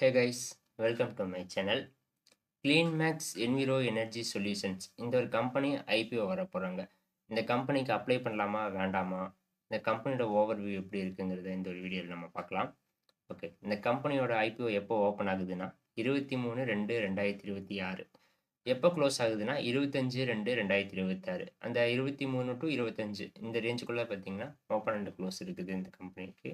Hey guys, welcome to my channel. CleanMax Enviro Energy Solutions இந்த ஒரு company IPO வர போகிறாங்க. இந்த கம்பெனிக்கு அப்ளை பண்ணலாமா வேண்டாமா, இந்த கம்பெனியோட ஓவர்வியூ எப்படி இருக்குங்கிறத இந்த ஒரு வீடியோவில் நம்ம பார்க்கலாம். ஓகே, இந்த கம்பெனியோட ஐபிஓ எப்போ ஓப்பன் ஆகுதுன்னா 23/2/2026. எப்போ க்ளோஸ் ஆகுதுன்னா 25/2/2026. அந்த 23 to 25 இந்த ரேஞ்சுக்குள்ளே பார்த்தீங்கன்னா ஓப்பன் அண்ட் க்ளோஸ் இருக்குது இந்த கம்பெனிக்கு.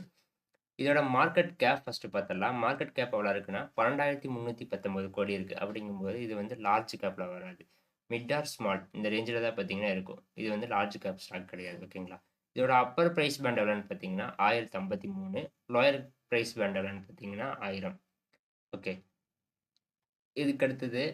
இதோட மார்க்கெட் கேப் ஃபர்ஸ்ட் பார்த்தரலாம். மார்க்கெட் கேப் எவ்வளோ இருக்குன்னா 12,319 கோடி இருக்கு. அப்படிங்கும்போது இது வந்து லார்ஜ் கேப்ல வராது. மிட் ஆர் ஸ்மால் இந்த ரேஞ்சில தான் பார்த்தீங்கன்னா இருக்கும். இது வந்து லார்ஜ் கேப் ஸ்டாக் கிடையாது. ஓகேங்களா? இதோட அப்பர் பிரைஸ் பேண்ட் எவ்வளோன்னு பார்த்தீங்கன்னா 1053. லோயர் பிரைஸ் பேண்ட் எவ்வளோன்னு பார்த்தீங்கன்னா 1000. ஓகே. இதுக்கு அடுத்தது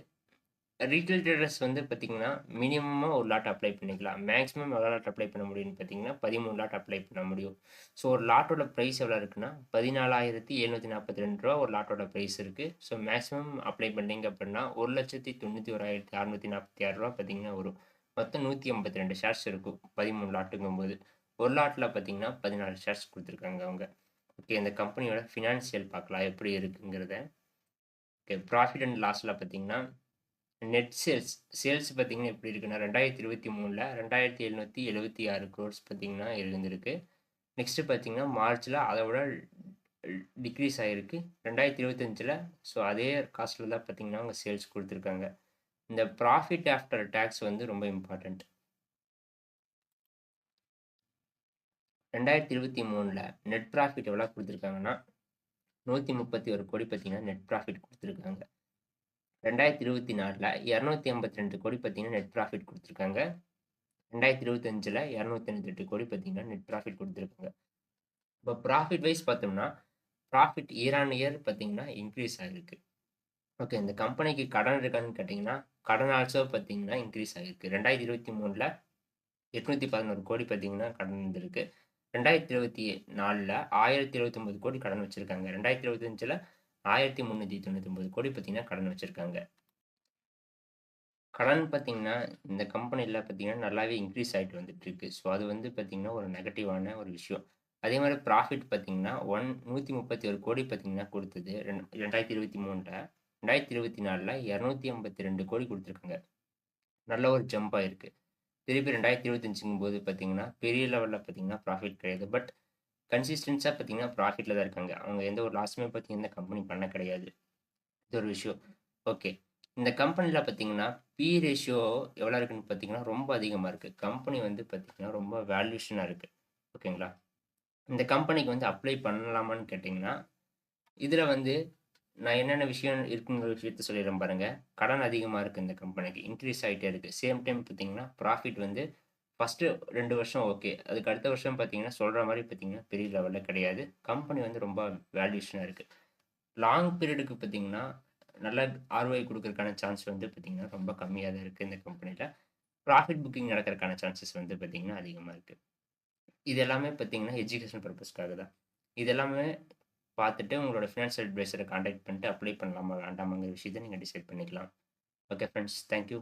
ரீட்டெயில் ட்ரேடர்ஸ் வந்து பார்த்தீங்கன்னா, மினிமமா ஒரு லாட் அப்ளை பண்ணிக்கலாம். மேக்ஸிமம் எவ்வளோ லாட் அப்ளை பண்ண முடியும்னு பார்த்தீங்கன்னா, 13 லாட் அப்ளை பண்ண முடியும். ஸோ ஒரு லாட்டோட பிரைஸ் எவ்வளோ இருக்குன்னா, ரூ. 14,742 ஒரு லாட்டோட பிரைஸ் இருக்கு. ஸோ மேக்ஸிமம் அப்ளை பண்ணீங்க அப்படின்னா, ரூ. 1,91,646 பார்த்தீங்கன்னா வரும். மொத்தம் 182 ஷேர்ஸ் இருக்கும். 13 லாட்டுங்கும்போது. ஒரு லாட்ல பார்த்தீங்கன்னா 14 ஷேர்ஸ் குடுத்துருக்காங்க அவங்க. ஓகே, இந்த கம்பெனியோட ஃபினான்ஷியல் பார்க்கலாம் எப்படி இருக்குங்கிறத. ஓகே, ப்ராஃபிட் அண்ட் லாஸ்ல பார்த்தீங்கன்னா நெட் சேல்ஸ் பார்த்தீங்கன்னா எப்படி இருக்குன்னா 2023ல 2,776 க்ரோர்ஸ் பார்த்தீங்கன்னா இருந்திருக்கு. நெக்ஸ்ட்டு பார்த்தீங்கன்னா மார்ச்ல அதை விட டிக்ரீஸ் ஆகிருக்கு 2025ல். ஸோ அதே காஸ்ட்டில் தான் பார்த்தீங்கன்னா அவங்க சேல்ஸ் கொடுத்துருக்காங்க. இந்த ப்ராஃபிட் ஆஃப்டர் டேக்ஸ் வந்து ரொம்ப இம்பார்ட்டண்ட். 2023ல் நெட் ப்ராஃபிட் எவ்வளோ கொடுத்துருக்காங்கன்னா 131 கோடி பார்த்தீங்கன்னா நெட் ப்ராஃபிட் கொடுத்துருக்காங்க. 2024ல் 282 கோடி பார்த்தீங்கன்னா நெட் ப்ராஃபிட் கொடுத்துருக்காங்க. 2025ல் 298 கோடி பார்த்தீங்கன்னா நெட் ப்ராஃபிட் கொடுத்துருக்காங்க. இப்போ ப்ராஃபிட் வைஸ் பார்த்தோம்னா ப்ராஃபிட் இயர் ஆன் இயர் பார்த்தீங்கன்னா இன்க்ரீஸ் ஆகிருக்கு. ஓகே, இந்த கம்பெனிக்கு கடன் இருக்கான்னு கேட்டிங்கன்னா கடன் ஆல்சோ பார்த்தீங்கன்னா இன்க்ரீஸ் ஆகிருக்கு. 2023ல் 811 கோடி பார்த்தீங்கன்னா கடன் இருந்திருக்கு. 2024ல் 1029 கோடி கடன் வச்சுருக்காங்க. 2025ல் 1399 கோடி பார்த்தீங்கன்னா கடன் வச்சுருக்காங்க. கடன் பார்த்தீங்கன்னா, இந்த கம்பெனில பார்த்தீங்கன்னா, நல்லாவே இன்க்ரீஸ் ஆயிட்டு வந்துட்டுருக்கு. ஸோ, அது வந்து பார்த்தீங்கன்னா, ஒரு நெகட்டிவான ஒரு விஷயம். அதே மாரி ப்ராஃபிட் பார்த்தீங்கன்னா, 131 கோடி பார்த்தீங்கன்னா குடுத்தது. 2023ல 2024ல 282 கோடி குடுத்துருக்காங்க. நல்ல ஒரு ஜம்ப் ஆயிருக்கு. திருப்பி 2025ங்கும்போது பார்த்தீங்கன்னா, பெரிய லெவல்ல பார்த்தீங்கன்னா ப்ராஃபிட் கிடையாது. பட் கன்சிஸ்டன்ஸா பார்த்தீங்கன்னா, ப்ராஃபிட்ல தான் இருக்காங்க. அவங்க எந்த ஒரு லாஸுமே பார்த்தீங்கன்னா, இந்த கம்பெனி பண்ண கிடையாது. இது ஒரு விஷயம். ஓகே. இந்த கம்பெனில பார்த்தீங்கன்னா, ரேஷியோ எவ்வளோ இருக்குன்னு பார்த்தீங்கன்னா, ரொம்ப அதிகமா இருக்கு. கம்பெனி வந்து பார்த்தீங்கன்னா, ரொம்ப வேல்யூஷனா இருக்கு. ஓகேங்களா? இந்த கம்பெனிக்கு வந்து அப்ளை பண்ணலாமான்னு கேட்டீங்கன்னா, இதில வந்து நான் என்னென்ன விஷயம் இருக்குங்கிற விஷயத்த சொல்லிடுறேன் பாருங்க. கடன் அதிகமா இருக்கு இந்த கம்பெனிக்கு. இன்க்ரீஸ் ஆயிட்டே இருக்கு. சேம் டைம் பார்த்தீங்கன்னா, ப்ராஃபிட் வந்து ஃபர்ஸ்ட்டு 2 வருஷம் ஓகே. அதுக்கு அடுத்த வருஷம் பார்த்தீங்கன்னா, சொல்ற மாரி பார்த்தீங்கன்னா, பெரிய லெவல்ல கிடையாது. கம்பெனி வந்து ரொம்ப வேல்யூஷனா இருக்கு. லாங் பீரியடுக்கு பார்த்தீங்கன்னா, நல்ல ஆர்ஓஐ குடுக்கறதுக்கான சான்ஸ் வந்து பார்த்தீங்கன்னா, ரொம்ப கம்மியா தான் இருக்கு இந்த கம்பெனில. ப்ராஃபிட் புக்கிங் நடக்கறதுக்கான சான்சஸ் வந்து பார்த்தீங்கன்னா, அதிகமா இருக்கு. இது எல்லாமே பார்த்தீங்கன்னா, எஜுகேஷன் பர்ப்பஸ்க்காக தான். இது எல்லாமே பார்த்துட்டு உங்களோட ஃபினான்ஷியல் அட்வைசர கான்டாக்ட் பண்ணிட்டு அப்ளை பண்ணலாமா, வேண்டாமாங்கிற விஷயத்த நீங்க டிசைட் பண்ணிக்கலாம். Okay friends. Thank you.